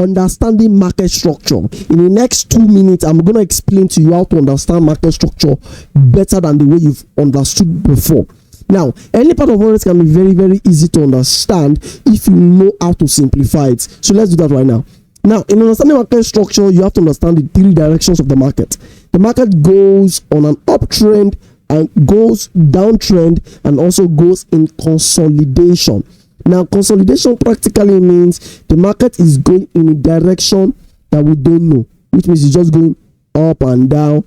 understanding market structure. In the next 2 minutes, I'm going to explain to you how to understand market structure better than the way you've understood before. Now, any part of forex can be very, very easy to understand if you know how to simplify it. So let's do that right now. Now, in understanding market structure, you have to understand the 3 directions of the market. The market goes on an uptrend and goes downtrend and also goes in consolidation. Now, consolidation practically means the market is going in a direction that we don't know, which means it's just going up and down,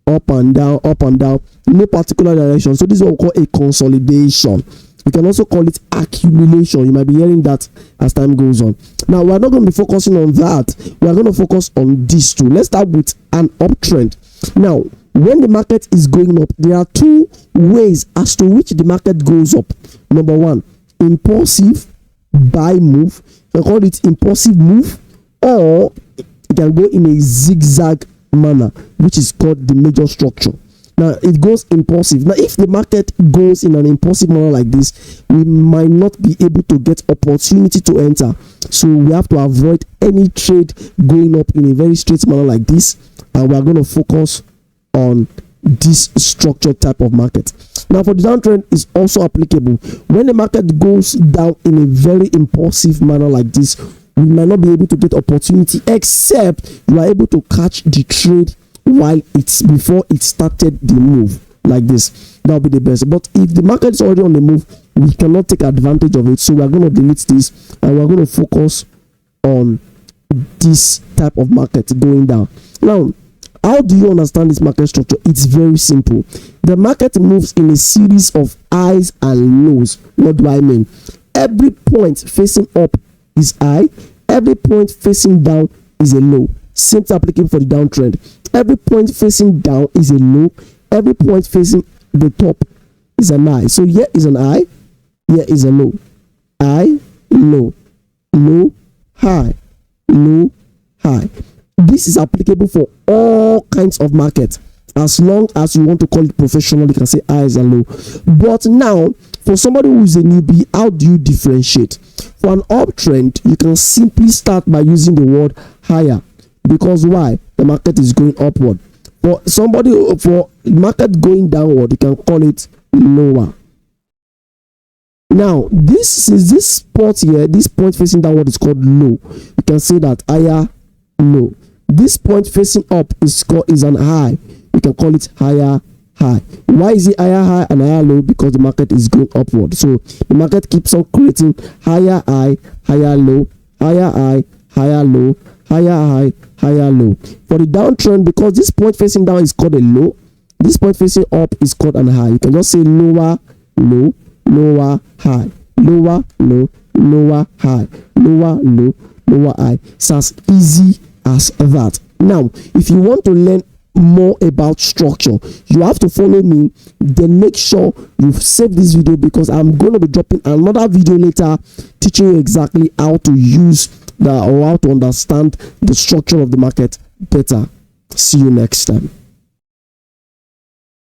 up and down, up and down, no particular direction. So this is what we call a consolidation. We can also call it accumulation. You might be hearing that as time goes on. Now, we are not going to be focusing on that. We are going to focus on these two. Let's start with an uptrend. Now, when the market is going up, there are 2 ways as to which the market goes up. Number 1, impulsive buy move. You can call it impulsive move, or it can go in a zigzag manner, which is called the major structure. Now, it goes impulsive. Now, if the market goes in an impulsive manner like this, we might not be able to get opportunity to enter. So we have to avoid any trade going up in a very straight manner like this, and we are going to focus on this structured type of market. Now, for the downtrend is also applicable. When the market goes down in a very impulsive manner like this, we might not be able to get opportunity, except you are able to catch the trade while it's before it started the move like this. That will be the best. But if the market is already on the move, we cannot take advantage of it. So we are going to delete this and we are going to focus on this type of market going down. Now, how do you understand this market structure? It's very simple. The market moves in a series of highs and lows. What do I mean? Every point facing up is high. Every point facing down is a low. Same thing applicable for the downtrend. Every point facing down is a low. Every point facing the top is an high. So here is an high. Here is a low. High, low, low, high, low, high. This is applicable for all kinds of markets. As long as you want to call it professional, you can say highs and low. But now, for somebody who is a newbie, how do you differentiate? For an uptrend, you can simply start by using the word higher. Because why? The market is going upward. For somebody, for market going downward, you can call it lower. Now, this spot here, this point facing downward is called low. You can say that higher, low. This point facing up is an high. You can call it higher, high. Why is it higher, high and higher, low? Because the market is going upward. So the market keeps on creating higher, high, higher, low, higher, high, higher, low, higher, high, higher, low. For the downtrend, because this point facing down is called a low, this point facing up is called an high. You can just say lower, low, lower, high, lower, low, lower, high, lower, low, lower, high. It's as easy as that. Now, if you want to learn more about structure, you have to follow me. Then make sure you save this video, because I'm going to be dropping another video later teaching you exactly how to use or how to understand the structure of the market better. See you next time.